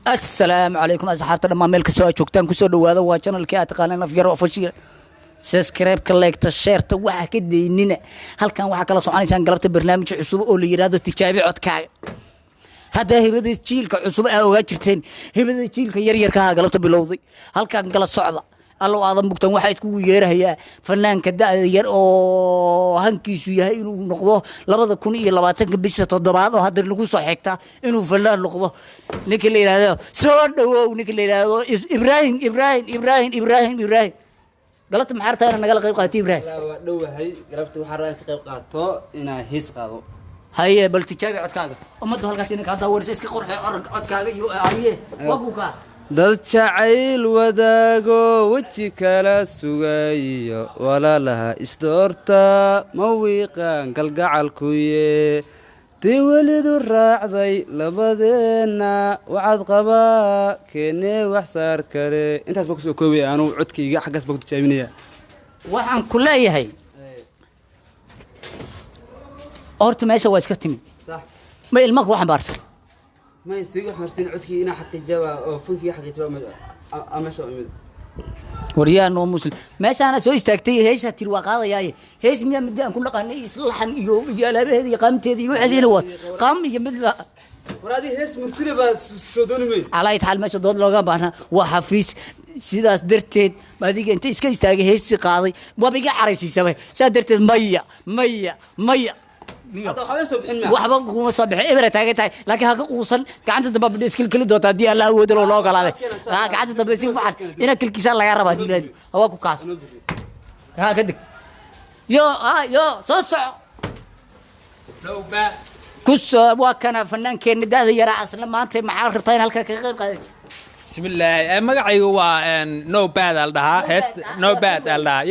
السلام عليكم أصحابنا لما ملك سوا جوجتان كسو دواada waa channelkii aad taqaaneen af yar oo fashiil subscribe ka like share ta waxa ka deynina halkan waxa kala soconaysaan galabta barnaamij cusub oo la yiraahdo tijaabi codkaaga hada hibada jiilka cusub ay oga jirteen hibada jiilka yar yarka galabta bilowday halkan kala socda allo aadan bugtan waxa isku yeerayaa fanaanka daada yar oo hankiisu yahay inuu noqdo 2020 bisha 7 oo hadda lagu soo xigta inuu fanaan noqdo ninka la yiraahdo soo dhawow ninka la yiraahdo Ibrahim galabta maxaa rabtaa naga qayb qaatay Ibrahim waa dhawahay galabta waxa rabaa ka qayb qaato inaa hees qaado haye bal tijaabi codkaaga ummaddu halkaas inay ka daawarayso iska qorxay codkaaga iyo haye waguka dad jacayl wadaago waji kala sugayo walaalaha isdoorta ma wiiqaan galgacalkuye dee welidu raacday labadeena waxaad qabaa keenee wax saar kale intaas baa kusoo koobaya anuu codkayga xaggaas baa ku tijaabinaya waxaan ku leeyahay horta meesha waa iska timi sax ma ilmaha waxaan baarsan ما يصير حرسين عدكي هنا حق الجوا أو فنكي حق الجوا أمشوا إمد وريان ومسلم ماشي أنا سوي استكتي هيس هتروى قاضي جاي هيس مية مدة كل قاني يصلح يا لا هذه قامت هذه وهذه الوقت قام يمد ورادي هيس مختلفة سودوني مين على يتحل ماشي ضد لو جنبنا وحفيز سيداس درتين ما ديك أنت إسكت استاجي هيس قاضي ما بيجي عريسي سوي سادرت مية waxba kuma sabax ibra taagay laakiin ha ka quusan gacanta daba iskil kali doonta hadii Allah uu wado loo galaaday gacanta daba si waxan ina kilkiisa laga rabaa diilaad hawa ku kaas ha ka dig yo soo soco lowba kus waa kana fanaankeen daada yara asla maanta maxaa rabtaa in halka ka qayb qaaday بسم الله magacaygu waa no bad aldaha heest no bad aldaha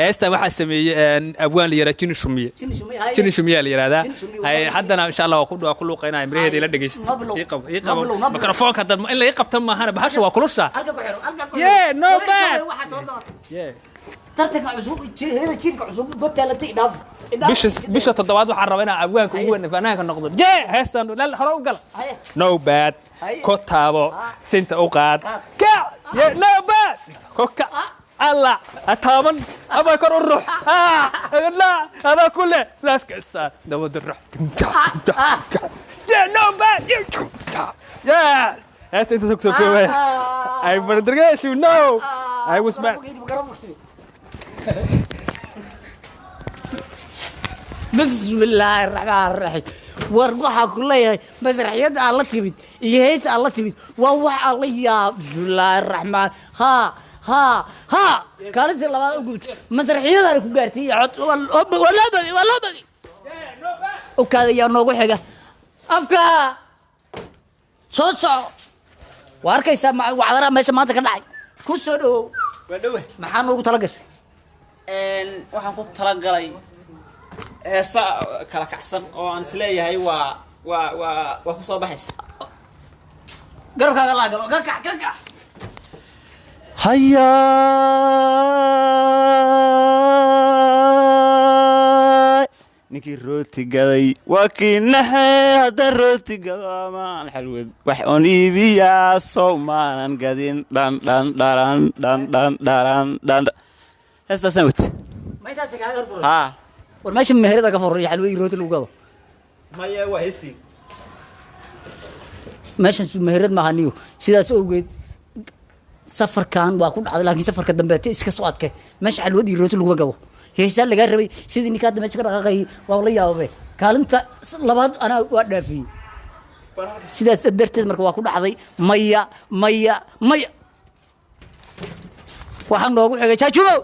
heesta waxa sameeyay abwaan la yiraahdo jini shumiye la yiraahdo hay hadana insha Allah ku dhawaa ku luuqeynaa imreheeda ila dhageysto iqabo mikrofoonka dad in la iqabta ma ahana bahasha waa kulusha halka ku xiro no bad tartanka cusub hada jiilka cusub goobta la tiidhaaf bisha toddobaad waxaan rabaa inaan abwaanka ugu weyn fanaanka noqdo heestan hore u gal no bad ko taabo sinta u qaad no bad koka alla ataaban aba kor u ruux la hada kule laaska isa dawad ruux no bad heesta inta soo koobay ay bardargeesh no I was bad بسم الله الرحمن الرحيم ورقها كلها مسرحيات الله تبيد يهيس الله تبيد ووح الله يا بسم الله الرحمن ها كانت الله قلت مسرحيات أنا كقارتي ولا بدي وكذا يا نوجو حاجة أفكا صوصو واركي سمع وعذرا ماشي ما تكلم كسرو ودوه محنو بتلاقش waxaan ku talagalay heesa kala kacsan oo aan isleeyahay waa ku soo baxays garabkaaga la galo ka kac haya ninkii rooti gaday waa kii naxay hadda rooti gadaamaan xalwad wax oon iibiyaa soomaanan gadin dhan هسه سويت ما يتاسك هذا الفرن ها والماشي مهرده كفر يا حلوي روت لو قادو ما يا وهستي ماشي مهرد ما هنيو sidaas awgeed safarkan waa ku dhacday laakiin safarka dambe iska soo adkay meesha xalwadii root lagu gado heesa laga rabay sidii ninka dambe ka dhaqaqay waa la yaabay kaalinta labaad ana waa dhaafiyay sidaas darteed marka waa ku dhacday maya waxaan noogu xigay jaajubo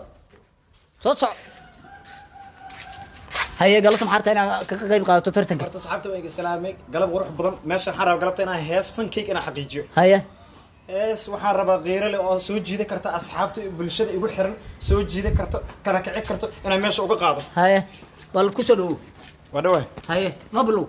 soo soco هيا قلت محرتنا كقيب قاعدة ترتنك. مرت صاحبته ويجي سلامك قلب وروح بدن ماشي حرب قلبت أنا هيس فن كيك أنا حقيقي. هيا. هيس وحرب غيره اللي سوتش ذكرت أصحابته بالشدة يقول حرن سوتش ذكرت كرك عكرت أنا ماشي أوقع قاعدة. هيا. بالكسلو. ودوه. هيا نبلو.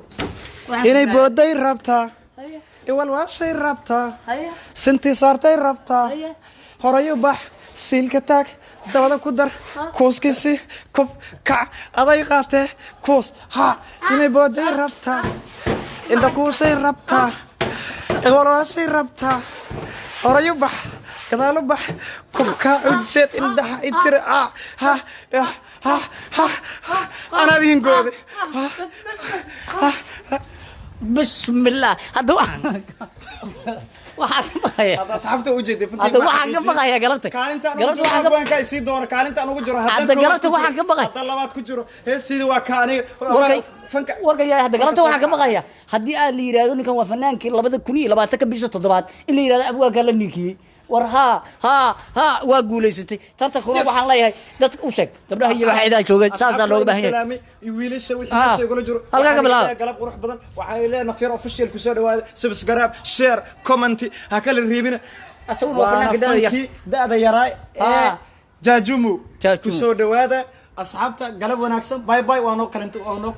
إني بودي ربطة. هيا. إول واشي ربطة. هيا. سنتي صارتي ربطة. هيا. هرايو بح سيلكتك. dabada ku dar kooskiisi kob kac aday qaatay koos ha inay booday rabtaa inta ku shay rabtaa walaashay rabtaa horay u bax gadaal u bax kubka ujeed indhaha itira anaa bihinkooda bismillah hadda waxaa ka baqaya asxaabta u jeeday hadda waxaan ka baqaya galabta waxaan ka baqaya sii doona kaalintaan ugu jiro hadda galabta waxaan ka baqaya hadda labaad ku jiro heesida waa ka aniga warka yaa hadda galabta waxaan ka baqaya haddii aan la yiraahdo ninkan waa fanaankii 2020 bisha 7 in la yiraahdo abwaanka la ninkiyey war ha waa guulaysatay tarta kuna waxaan leeyahay dadka u sheeg gabdhaha iyo waxayda joogay saasa looga baahan yahay wiilasha wixii isagoo jiro halka ka bilaab galab qurux badan waxaan leeyahay Nafyar official ku soo dhawaada subscribe share comment ha kala reebina asaguna waa fanaanka daada yaraa ee jaajumu ku soo dhawaada asxaabta galab wanaagsan bye bye waa noo kalanto oo noo